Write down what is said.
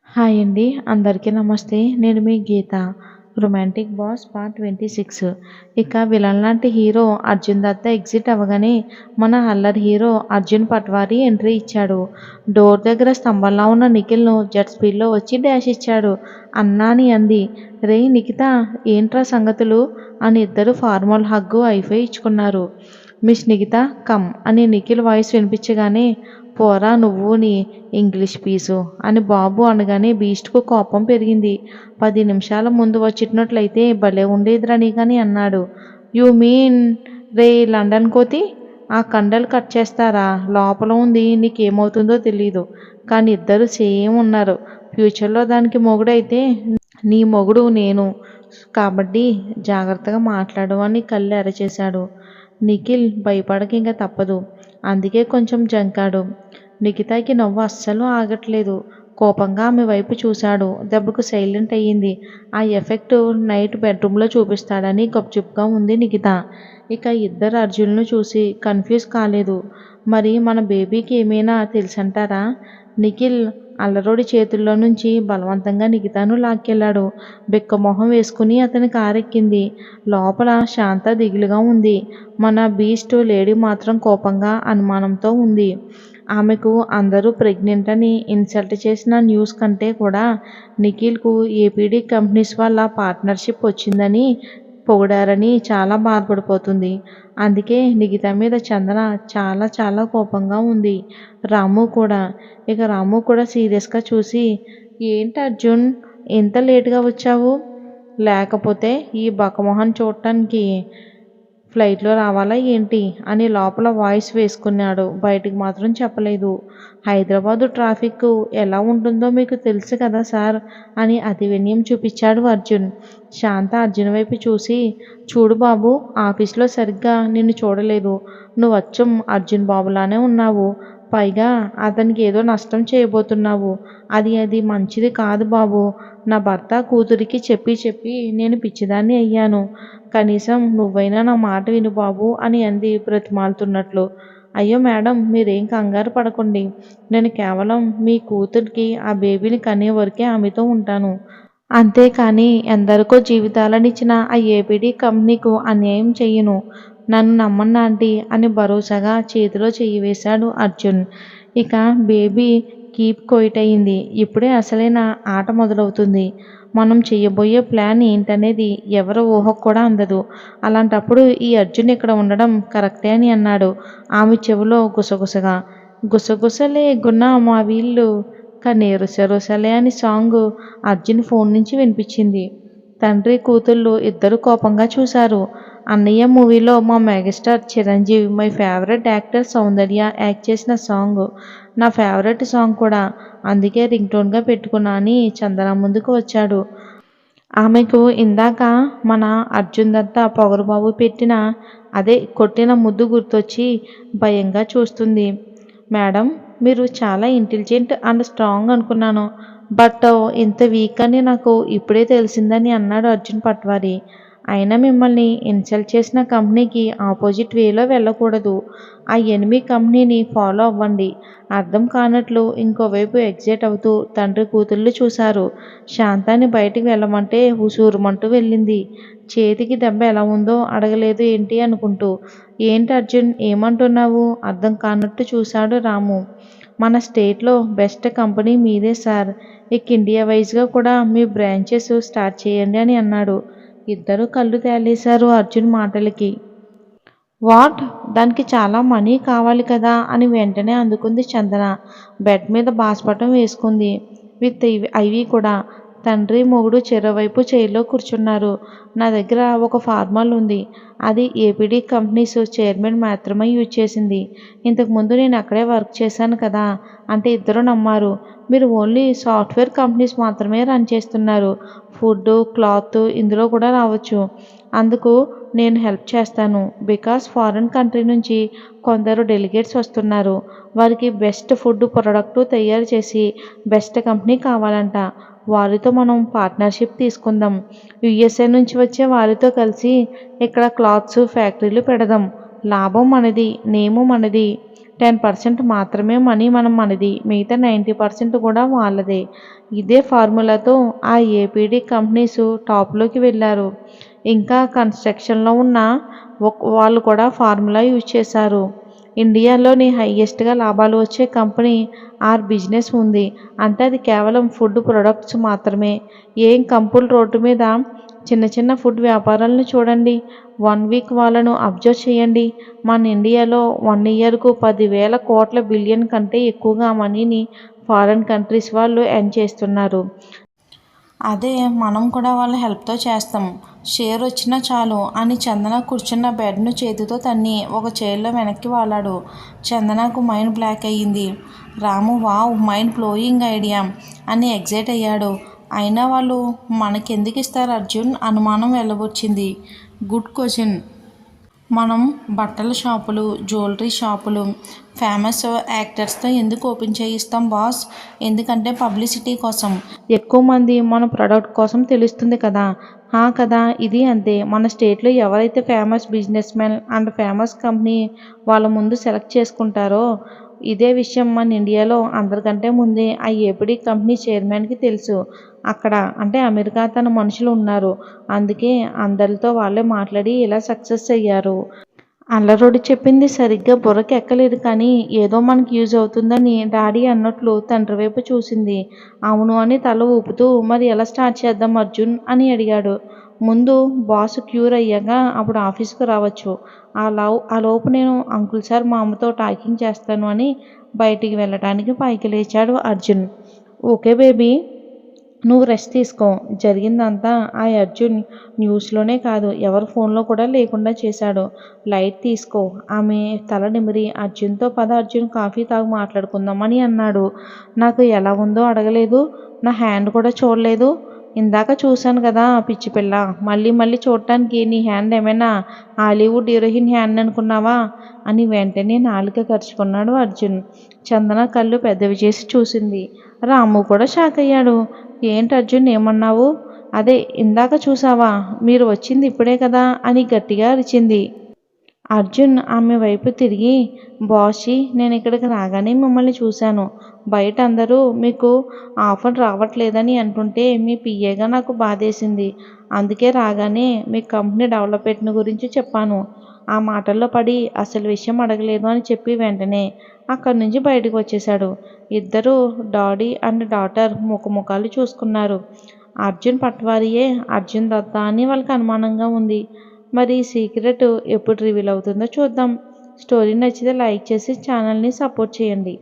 Hi అండి. అందరికీ నమస్తే. నేను మీ గీత. 'Romantic boss' part 26. ఇక విలన్ లాంటి హీరో అర్జున్ దత్త ఎగ్జిట్ అవ్వగానే మన అల్లరి హీరో అర్జున్ పట్వారీ ఎంట్రీ ఇచ్చాడు. డోర్ దగ్గర స్తంభంలా ఉన్న నిఖిల్‌ను జెట్ స్పీడ్‌లో వచ్చి డాష్ ఇచ్చాడు. అన్నా అని అంది. రేయ్ నిఖిత ఏంట్రా సంగతులు అని ఇద్దరూ ఫార్మల్ హగ్గు, హైఫై ఇచ్చుకున్నారు. మిస్ నిఖిత కమ్ అని నిఖిల్ వాయిస్ వినిపించగానే పోరా నువ్వు నీ ఇంగ్లీష్ పీసు అని బాబు అనగానే బీస్ట్‌కు కోపం పెరిగింది. 10 నిమిషాల ముందు వచ్చినట్లయితే భలే ఉండేదిరా నీకని అన్నాడు. యూ మీన్ రేయ్ లండన్ కోతి! ఆ కండలు కట్ చేస్తారా? లోపల ఉంది నీకేమవుతుందో తెలీదు. కానీ ఇద్దరూ సేమ్ ఉన్నారు. ఫ్యూచర్‌లో దానికి మొగుడైతే నీ మొగుడు నేను. కాబట్టి జాగ్రత్తగా మాట్లాడు అని కళ్ళు ఎర్రచేశాడు. నిఖిల్ భయపడకింక తప్పదు. అందుకే కొంచెం జంకాడు. నిఖితకి నవ్వు అస్సలు ఆగట్లేదు. కోపంగా ఆమె వైపు చూశాడు. దెబ్బకు సైలెంట్ అయ్యింది. ఆ ఎఫెక్ట్ నైట్ బెడ్రూమ్‌లో చూపిస్తాడని గప్చుప్‌గా ఉంది నిఖిత. ఇక ఇద్దరు అర్జున్‌ను చూసి కన్ఫ్యూజ్ కాలేదు. మరి మన బేబీకి ఏమైనా తెలుసంటారా? నిఖిల్ అల్లరోడి చేతుల్లో నుంచి బలవంతంగా నిఖితను లాక్కెళ్ళాడు. బిక్కమొహం వేసుకుని అతని కారెక్కింది. లోపల శాంత దిగులుగా ఉంది. మన బీస్ట్ లేడీ మాత్రం కోపంగా, అనుమానంతో ఉంది. ఆమెకు అందరూ ప్రెగ్నెంట్ అని ఇన్సల్ట్ చేసిన న్యూస్ కంటే కూడా నిఖిల్‌కు ఏపీడీ కంపెనీస్ వాళ్ళ పార్ట్నర్‌షిప్ వచ్చిందని పొగిడారని చాలా బాధపడిపోతుంది. అందుకే నిఖిత మీద చందన చాలా చాలా కోపంగా ఉంది. రాము కూడా. ఇక రాము కూడా సీరియస్‌గా చూసి ఏంటి అర్జున్ ఇంత లేట్‌గా వచ్చావు? లేకపోతే ఈ బక్కమొహాన్ని చూడటానికి ఫ్లైట్‌లో రావాలా ఏంటి? అని లోపల వాయిస్ వేసుకున్నాడు. బయటికి మాత్రం చెప్పలేదు. హైదరాబాదు ట్రాఫిక్కు ఎలా ఉంటుందో మీకు తెలుసు కదా సార్ అని అతి వినయం చూపించాడు అర్జున్. శాంత అర్జున్ వైపు చూసి చూడు బాబు ఆఫీస్‌లో సరిగ్గా నిన్ను చూడలేదు. నువ్వచ్చం అర్జున్ బాబులానే ఉన్నావు. పైగా అతనికి ఏదో నష్టం చేయబోతున్నావు. అది మంచిది కాదు బాబు. నా భర్త కూతురికి చెప్పి చెప్పి నేను పిచ్చిదాన్ని అయ్యాను. కనీసం నువ్వైనా నా మాట విను బాబు అని అంది బ్రతిమాలుతున్నట్లు. అయ్యో మేడం మీరేం కంగారు పడకండి. నేను కేవలం మీ కూతురికి ఆ బేబీని కనే వరకే ఆమెతో ఉంటాను. అంతేకాని ఎందరికో జీవితాలనిచ్చిన ఆ ఏపీడీ కంపెనీకు అన్యాయం చెయ్యను. నన్ను నమ్మండి ఆంటీ అని భరోసాగా చేతిలో చెయ్యి వేశాడు అర్జున్. ఇక బేబీ కీప్ క్వైట్ అయింది. ఇప్పుడే అసలైన ఆట మొదలవుతుంది. మనం చెయ్యబోయే ప్లాన్ ఏంటనేది ఎవరి ఊహకు కూడా అందదు. అలాంటప్పుడు ఈ అర్జున్ ఇక్కడ ఉండడం కరెక్టే అని అన్నాడు ఆమె చెవిలో గుసగుసగా. గుసగుసలే గుణ మా వీళ్ళు కానీ రుసరుసలే అని సాంగు అర్జున్ ఫోన్ నుంచి వినిపించింది. తండ్రి కూతుళ్ళు ఇద్దరూ కోపంగా చూశారు. అన్నయ్య మూవీలో మా megastar Chiranjeevi my favourite actor Soundarya act చేసిన సాంగ్. నా ఫేవరెట్ సాంగ్ కూడా. అందుకే రింగ్‌టోన్‌గా పెట్టుకున్నా అని చందన ముందుకు వచ్చాడు. ఆమెకు ఇందాక మన అర్జున్ దత్త పొగరుబాబు పెట్టిన కొట్టిన ముద్దు గుర్తొచ్చి భయంగా చూస్తుంది. మేడం మీరు చాలా ఇంటెలిజెంట్ అండ్ స్ట్రాంగ్ అనుకున్నాను. బట్ ఇంత వీక్ అని నాకు ఇప్పుడే తెలిసిందని అన్నాడు అర్జున్ పట్వారీ. అయినా మిమ్మల్ని ఇన్సల్ట్ చేసిన కంపెనీకి ఆపోజిట్ వేలో వెళ్ళకూడదు. ఆ ఎనిమీ కంపెనీని ఫాలో అవ్వండి. అర్థం కానట్లు ఇంకోవైపు ఎగ్జైట్ అవుతూ తండ్రి కూతుళ్ళు చూశారు. శాంతాన్ని బయటికి వెళ్ళమంటే ఉసూరుమంటూ వెళ్ళింది. చేతికి దెబ్బ ఎలా ఉందో అడగలేదు ఏంటి అనుకుంటూ. ఏంటి అర్జున్ ఏమంటున్నావు? అర్థం కానట్టు చూశాడు రాము. మన స్టేట్లో బెస్ట్ కంపెనీ మీదే సార్. ఇక ఇండియా వైజ్‌గా కూడా మీ బ్రాంచెస్ స్టార్ట్ చేయండి అని అన్నాడు. ఇద్దరూ కళ్ళు తేలేశారు అర్జున్ మాటలకి. వాట్? దానికి చాలా మనీ కావాలి కదా అని వెంటనే అందుకుంది చందన. బెడ్ మీద బాస్పటం వేసుకుంది. విత్ ఐవీ కూడా. తండ్రి మొగుడు చెరోవైపు చైర్‌లో కూర్చున్నారు. నా దగ్గర ఒక ఫార్ములా ఉంది. అది ఏపీడీ కంపెనీస్ చైర్మన్ మాత్రమే యూజ్ చేసింది. ఇంతకుముందు నేను అక్కడే వర్క్ చేశాను కదా అంటే ఇద్దరూ నమ్మారు. మీరు ఓన్లీ సాఫ్ట్‌వేర్ కంపెనీస్ మాత్రమే రన్ చేస్తున్నారు. ఫుడ్, క్లాత్ ఇందులో కూడా రావచ్చు. అందుకు నేను హెల్ప్ చేస్తాను. బికాస్ ఫారిన్ కంట్రీ నుంచి కొందరు డెలిగేట్స్ వస్తున్నారు. వారికి బెస్ట్ ఫుడ్ ప్రొడక్ట్ తయారు చేసి బెస్ట్ కంపెనీ కావాలంట. వారితో మనం పార్ట్నర్షిప్ తీసుకుందాం. యూఎస్ఏ నుంచి వచ్చే వారితో కలిసి ఇక్కడ క్లాత్స్ ఫ్యాక్టరీలు పెడదాం. లాభం మనది, నేము మనది. 10% మాత్రమే మనది, మిగతా 90% కూడా వాళ్ళదే. ఇదే ఫార్ములాతో ఆ ఏపీడీ కంపెనీస్ టాప్లోకి వెళ్ళారు. ఇంకా కన్స్ట్రక్షన్లో ఉన్న వాళ్ళు కూడా ఫార్ములా యూజ్ చేశారు. ఇండియాలోని హైయెస్ట్గా లాభాలు వచ్చే కంపెనీ ఆర్ బిజినెస్ ఉంది అంటే అది కేవలం ఫుడ్ ప్రొడక్ట్స్ మాత్రమే. ఏం కంపుల్ రోడ్డు మీద చిన్న చిన్న ఫుడ్ వ్యాపారాలను చూడండి. 1 వీక్ వాళ్ళను అబ్జర్వ్ చేయండి. మన ఇండియాలో 1 ఇయర్కు 10,000 కోట్ల బిలియన్ కంటే ఎక్కువగా మనీని ఫారిన్ కంట్రీస్ వాళ్ళు ఎర్న్ చేస్తున్నారు. అదే మనం కూడా వాళ్ళ హెల్ప్తో చేస్తాం. షేర్ వచ్చినా చాలు అని చందన కూర్చున్న బెడ్ను చేతితో తన్ని ఒక చైర్లో వెనక్కి వాలాడు. చందనకు మైండ్ బ్లాక్ అయ్యింది. రాము వావ్ మైండ్ బ్లోయింగ్ ఐడియా అని ఎగ్జైట్ అయ్యాడు. అయినా వాళ్ళు మనకెందుకు ఇస్తారు అర్జున్? అనుమానం వెళ్ళబుచ్చింది. Good question. మనం బట్టల షాపులు, జ్యువెలరీ షాపులు, ఫేమస్ యాక్టర్స్తో ఎందుకు ఓపెన్ చేయిస్తాం బాస్? ఎందుకంటే పబ్లిసిటీ కోసం. ఎక్కువ మంది మన ప్రోడక్ట్ కోసం తెలుస్తుంది కదా. కదా ఇది అంతే. మన స్టేట్లో ఎవరైతే famous business man and famous company వాళ్ళ ముందు సెలెక్ట్ చేసుకుంటారో ఇదే విషయం మన ఇండియాలో అందరికంటే ముందే ఆ ఏపీడీ కంపెనీ చైర్మన్కి తెలుసు. అక్కడ అంటే అమెరికా తన మనుషులు ఉన్నారు. అందుకే అందరితో వాళ్ళే మాట్లాడి ఇలా సక్సెస్ అయ్యారు. అల్లరోడి చెప్పింది సరిగ్గా బుర్రకి ఎక్కలేదు కానీ ఏదో మనకి యూజ్ అవుతుందని డాడీ అన్నట్లు తండ్రి వైపు చూసింది. అవును అని తల ఊపుతూ మరి ఎలా స్టార్ట్ చేద్దాం అర్జున్ అని అడిగాడు. ముందు బాస్ క్యూర్ అయ్యాక అప్పుడు ఆఫీస్కు రావచ్చు. ఆ లోపు నేను అంకుల్ సార్ మామతో టాకింగ్ చేస్తాను అని బయటికి వెళ్ళటానికి పైకి లేచాడు అర్జున్. ఓకే బేబీ, నువ్వు రెస్ట్ తీసుకో. జరిగిందంతా ఆ అర్జున్ న్యూస్లోనే కాదు ఎవరి ఫోన్లో కూడా లేకుండా చేశాడు. లైట్ తీసుకో. ఆమె తల నిమిరి అర్జున్తో పద అర్జున్ కాఫీ తాగు మాట్లాడుకుందాం అని అన్నాడు. నాకు ఎలా ఉందో అడగలేదు, నా హ్యాండ్ కూడా చూడలేదు. ఇందాక చూశాను కదా పిచ్చి పిల్ల, మళ్ళీ మళ్ళీ చూడటానికి నీ హ్యాండ్ ఏమైనా హాలీవుడ్ హీరోయిన్ హ్యాండ్ అనుకున్నావా అని వెంటనే నాలుక ఖర్చుకున్నాడు అర్జున్. చందన కళ్ళు పెద్దవి చేసి చూసింది. రాము కూడా షాక్ అయ్యాడు. ఏంటి అర్జున్ ఏమన్నావు? అదే ఇందాక చూసావా, మీరు వచ్చింది ఇప్పుడే కదా అని గట్టిగా అరిచింది. అర్జున్ ఆమె వైపు తిరిగి బాషీ నేను ఇక్కడికి రాగానే మిమ్మల్ని చూశాను. బయట అందరూ మీకు ఆఫర్ రావట్లేదని అంటుంటే మీ పిఏగా నాకు బాధేసింది. అందుకే రాగానే మీ కంపెనీ డెవలప్మెంట్ గురించి చెప్పాను. ఆ మాటల్లో పడి అసలు విషయం అడగలేదు అని చెప్పి వెంటనే అక్కడి నుంచి బయటకు వచ్చేశాడు. ఇద్దరు డాడీ అండ్ డాటర్ ముఖముఖాలు చూసుకున్నారు. అర్జున్ పట్వారియే అర్జున్ దత్తా అని వాళ్ళకి అనుమానంగా ఉంది. మరి ఈ సీక్రెట్ ఎప్పుడు రివీల్ అవుతుందో చూద్దాం. స్టోరీ నచ్చితే లైక్ చేసి ఛానల్ని సపోర్ట్ చేయండి.